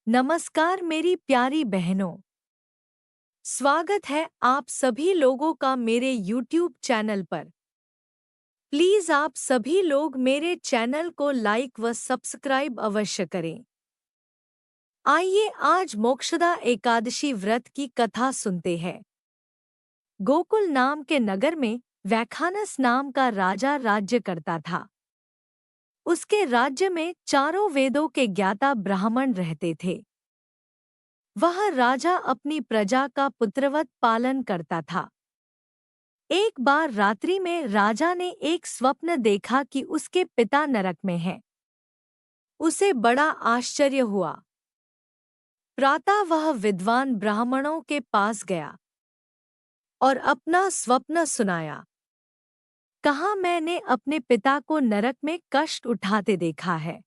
नमस्कार मेरी प्यारी बहनों। स्वागत है आप सभी लोगों का मेरे YouTube चैनल पर। प्लीज़ आप सभी लोग मेरे चैनल को लाइक व सब्सक्राइब अवश्य करें। आइए आज मोक्षदा एकादशी व्रत की कथा सुनते हैं। गोकुल नाम के नगर में वैखानस नाम का राजा राज्य करता था। उसके राज्य में चारों वेदों के ज्ञाता ब्राह्मण रहते थे। वह राजा अपनी प्रजा का पुत्रवत पालन करता था। एक बार रात्रि में राजा ने एक स्वप्न देखा कि उसके पिता नरक में हैं। उसे बड़ा आश्चर्य हुआ। प्रातः वह विद्वान ब्राह्मणों के पास गया और अपना स्वप्न सुनाया। कहा, मैंने अपने पिता को नरक में कष्ट उठाते देखा है।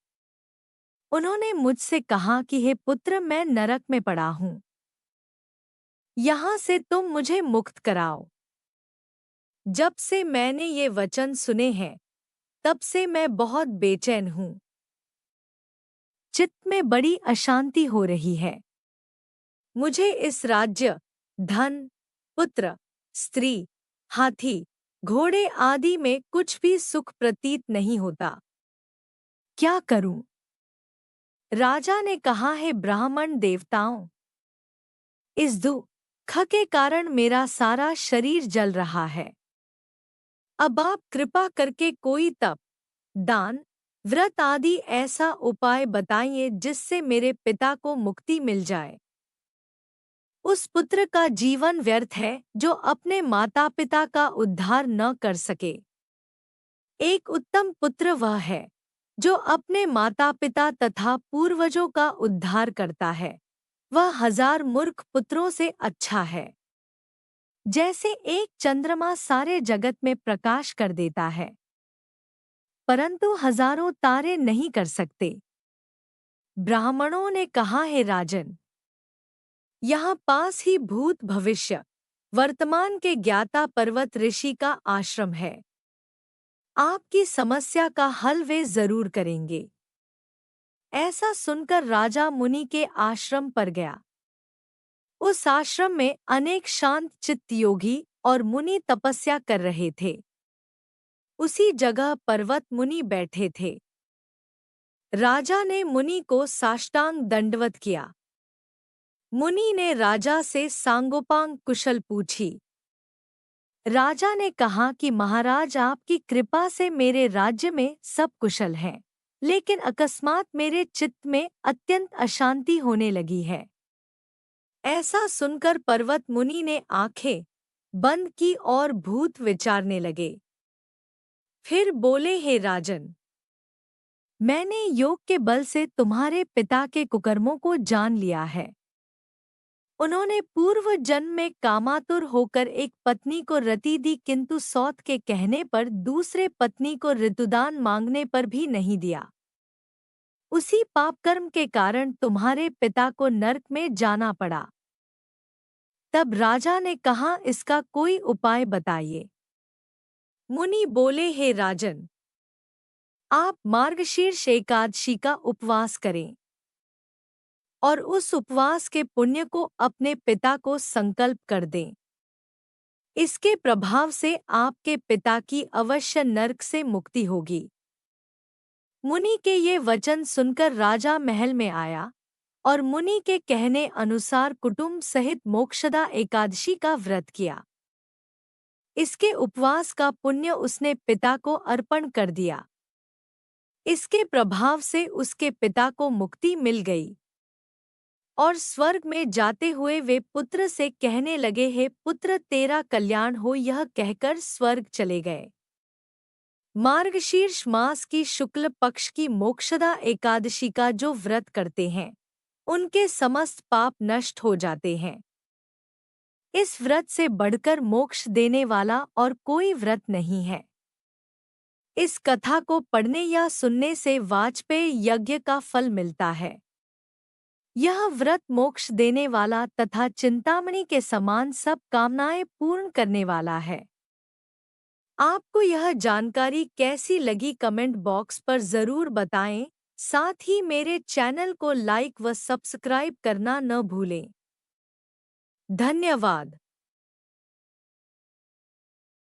उन्होंने मुझसे कहा कि हे पुत्र, मैं नरक में पड़ा हूँ, यहाँ से तुम मुझे मुक्त कराओ। जब से मैंने ये वचन सुने हैं, तब से मैं बहुत बेचैन हूँ। चित्त में बड़ी अशांति हो रही है। मुझे इस राज्य, धन, पुत्र, स्त्री, हाथी, घोड़े आदि में कुछ भी सुख प्रतीत नहीं होता। क्या करूं? राजा ने कहा, है ब्राह्मण देवताओं, इस दुख के कारण मेरा सारा शरीर जल रहा है। अब आप कृपा करके कोई तप, दान, व्रत आदि ऐसा उपाय बताइए जिससे मेरे पिता को मुक्ति मिल जाए। उस पुत्र का जीवन व्यर्थ है जो अपने माता पिता का उद्धार न कर सके। एक उत्तम पुत्र वह है जो अपने माता पिता तथा पूर्वजों का उद्धार करता है। वह 1000 मूर्ख पुत्रों से अच्छा है। जैसे एक चंद्रमा सारे जगत में प्रकाश कर देता है, परंतु हजारों तारे नहीं कर सकते। ब्राह्मणों ने कहा, है राजन, यहाँ पास ही भूत भविष्य वर्तमान के ज्ञाता पर्वत ऋषि का आश्रम है। आपकी समस्या का हल वे जरूर करेंगे। ऐसा सुनकर राजा मुनि के आश्रम पर गया। उस आश्रम में अनेक शांत चित्त योगी और मुनि तपस्या कर रहे थे। उसी जगह पर्वत मुनि बैठे थे। राजा ने मुनि को साष्टांग दंडवत किया। मुनि ने राजा से सांगोपांग कुशल पूछी। राजा ने कहा कि महाराज, आपकी कृपा से मेरे राज्य में सब कुशल हैं, लेकिन अकस्मात मेरे चित्त में अत्यंत अशांति होने लगी है। ऐसा सुनकर पर्वत मुनि ने आंखें बंद की और भूत विचारने लगे। फिर बोले, हे राजन, मैंने योग के बल से तुम्हारे पिता के कुकर्मों को जान लिया है। उन्होंने पूर्व जन्म में कामातुर होकर एक पत्नी को रति दी, किंतु सौत के कहने पर दूसरे पत्नी को ऋतुदान मांगने पर भी नहीं दिया। उसी पापकर्म के कारण तुम्हारे पिता को नरक में जाना पड़ा। तब राजा ने कहा, इसका कोई उपाय बताइए। मुनि बोले, हे राजन, आप मार्गशीर्ष एकादशी का उपवास करें और उस उपवास के पुण्य को अपने पिता को संकल्प कर दें। इसके प्रभाव से आपके पिता की अवश्य नरक से मुक्ति होगी। मुनि के ये वचन सुनकर राजा महल में आया और मुनि के कहने अनुसार कुटुंब सहित मोक्षदा एकादशी का व्रत किया। इसके उपवास का पुण्य उसने पिता को अर्पण कर दिया। इसके प्रभाव से उसके पिता को मुक्ति मिल गई और स्वर्ग में जाते हुए वे पुत्र से कहने लगे, हे पुत्र, तेरा कल्याण हो। यह कहकर स्वर्ग चले गए। मार्गशीर्ष मास की शुक्ल पक्ष की मोक्षदा एकादशी का जो व्रत करते हैं, उनके समस्त पाप नष्ट हो जाते हैं। इस व्रत से बढ़कर मोक्ष देने वाला और कोई व्रत नहीं है। इस कथा को पढ़ने या सुनने से वाजपेय यज्ञ का फल मिलता है। यह व्रत मोक्ष देने वाला तथा चिंतामणि के समान सब कामनाएं पूर्ण करने वाला है। आपको यह जानकारी कैसी लगी, कमेंट बॉक्स पर जरूर बताएं। साथ ही मेरे चैनल को लाइक व सब्सक्राइब करना न भूलें। धन्यवाद।